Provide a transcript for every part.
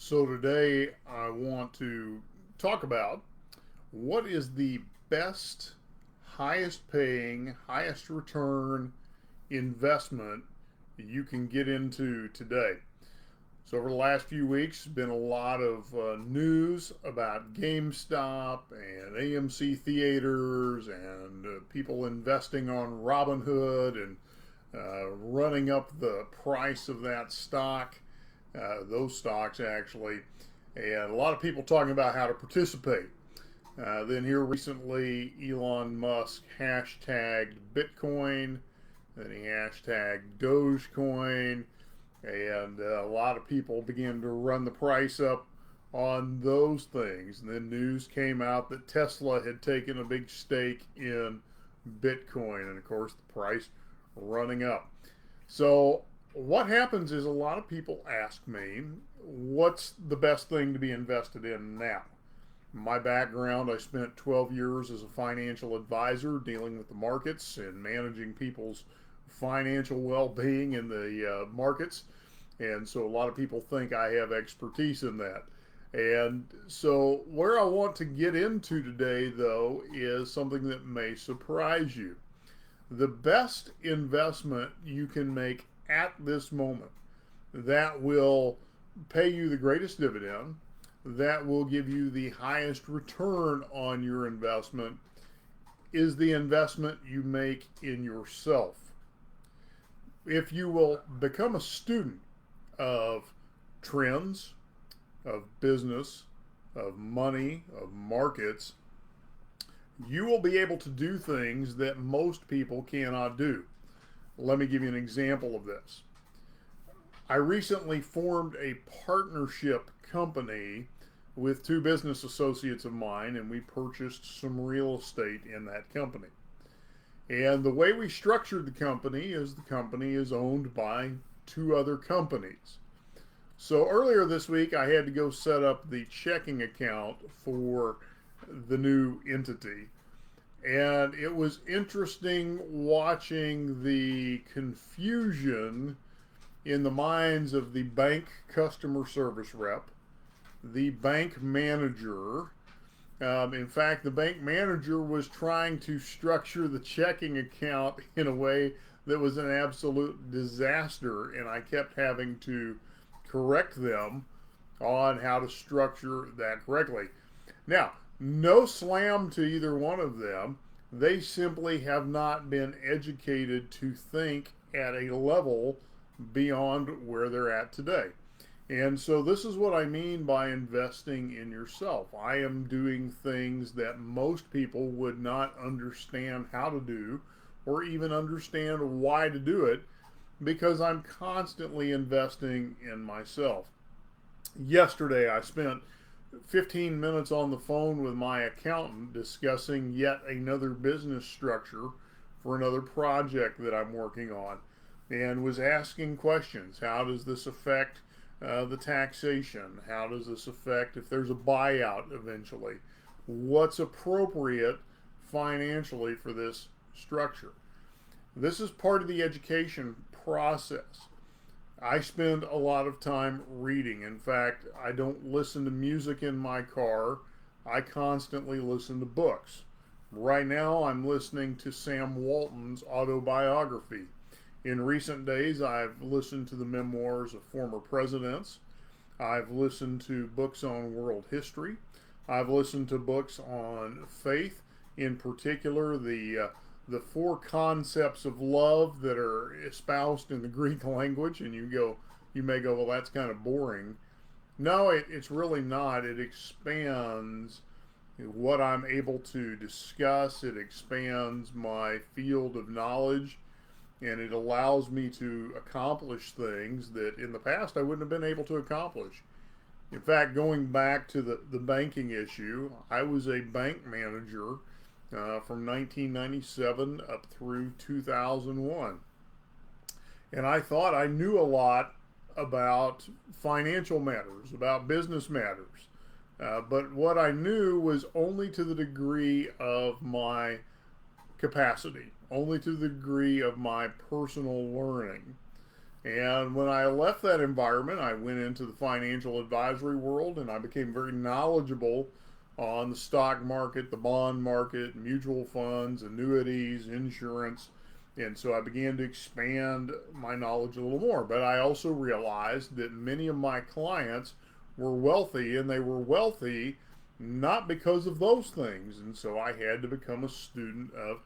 So today I want to talk about what is the best, highest paying, highest return investment you can get into today. So over the last few weeks, been a lot of news about GameStop and AMC Theaters and people investing on Robinhood and running up the price of that stock, those stocks actually, and a lot of people talking about how to participate. Then here recently, Elon Musk hashtagged Bitcoin, then he hashtagged Dogecoin, and a lot of people began to run the price up on those things. And then news came out that Tesla had taken a big stake in Bitcoin, and of course, the price running up. So, what happens is a lot of people ask me, what's the best thing to be invested in now? My background, I spent 12 years as a financial advisor dealing with the markets and managing people's financial well being in the markets. And so a lot of people think I have expertise in that. And so, where I want to get into today, though, is something that may surprise you. The best investment you can make at this moment that will pay you the greatest dividend, that will give you the highest return on your investment, is the investment you make in yourself. If you will become a student of trends, of business, of money, of markets, you will be able to do things that most people cannot do. Let me give you an example of this. I recently formed a partnership company with two business associates of mine, and we purchased some real estate in that company. And the way we structured the company is owned by two other companies. So earlier this week, I had to go set up the checking account for the new entity. And it was interesting watching the confusion in the minds of the bank customer service rep, the bank manager. In fact, the bank manager was trying to structure the checking account in a way that was an absolute disaster, and I kept having to correct them on how to structure that correctly. Now, no slam to either one of them. They simply have not been educated to think at a level beyond where they're at today. And so, this is what I mean by investing in yourself. I am doing things that most people would not understand how to do or even understand why to do it because I'm constantly investing in myself. Yesterday, I spent 15 minutes on the phone with my accountant discussing yet another business structure for another project that I'm working on and was asking questions. How does this affect the taxation? How does this affect if there's a buyout eventually? What's appropriate financially for this structure? This is part of the education process. I spend a lot of time reading. In fact, I don't listen to music in my car. I constantly listen to books. Right now, I'm listening to Sam Walton's autobiography. In recent days, I've listened to the memoirs of former presidents. I've listened to books on world history. I've listened to books on faith, in particular the four concepts of love that are espoused in the Greek language, and you may go, well, that's kind of boring. No, it's really not. It expands what I'm able to discuss. It expands my field of knowledge, and it allows me to accomplish things that in the past I wouldn't have been able to accomplish. In fact, going back to the banking issue, I was a bank manager from 1997 up through 2001. And I thought I knew a lot about financial matters, about business matters. But what I knew was only to the degree of my capacity, only to the degree of my personal learning. And when I left that environment, I went into the financial advisory world and I became very knowledgeable on the stock market, the bond market, mutual funds, annuities, insurance. And so I began to expand my knowledge a little more. But I also realized that many of my clients were wealthy, and they were wealthy not because of those things. And so I had to become a student of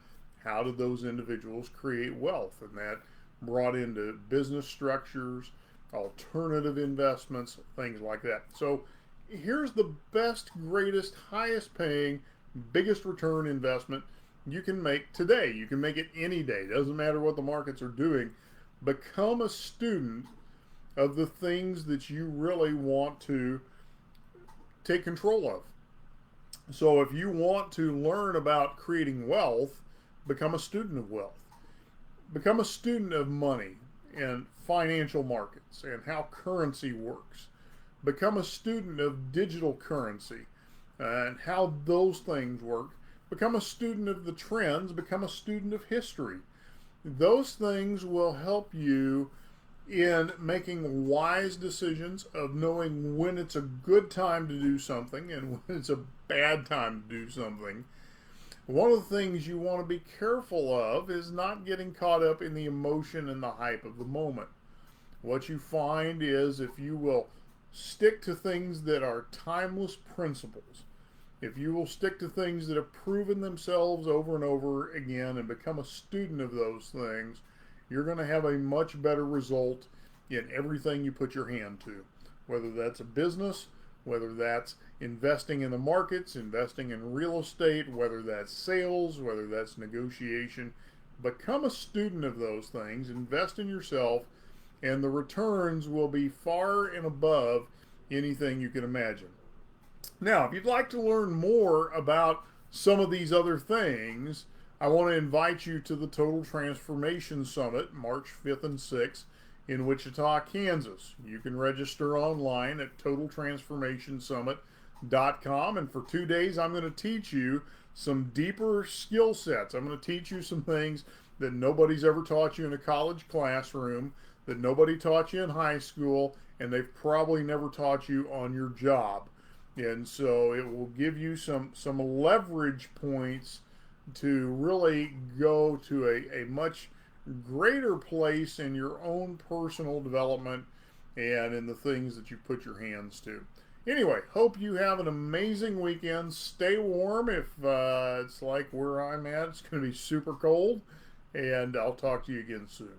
how did those individuals create wealth. And that brought into business structures, alternative investments, things like that. So here's the best, greatest, highest paying, biggest return investment you can make today. You can make it any day. Doesn't matter what the markets are doing. Become a student of the things that you really want to take control of. So if you want to learn about creating wealth, become a student of wealth. Become a student of money and financial markets and how currency works. Become a student of digital currency and how those things work. Become a student of the trends. Become a student of history. Those things will help you in making wise decisions, of knowing when it's a good time to do something and when it's a bad time to do something. One of the things you want to be careful of is not getting caught up in the emotion and the hype of the moment. What you find is if you will stick to things that are timeless principles, if you will stick to things that have proven themselves over and over again and become a student of those things, you're going to have a much better result in everything you put your hand to. Whether that's a business, whether that's investing in the markets, investing in real estate, whether that's sales, whether that's negotiation. Become a student of those things, invest in yourself, and the returns will be far and above anything you can imagine. Now, if you'd like to learn more about some of these other things, I want to invite you to the Total Transformation Summit, March 5th and 6th, in Wichita, Kansas. You can register online at totaltransformationsummit.com, and for 2 days I'm going to teach you some deeper skill sets. I'm going to teach you some things that nobody's ever taught you in a college classroom, that nobody taught you in high school, and they've probably never taught you on your job. And so it will give you some leverage points to really go to a much greater place in your own personal development and in the things that you put your hands to. Anyway, hope you have an amazing weekend. Stay warm. If it's like where I'm at, it's going to be super cold. And I'll talk to you again soon.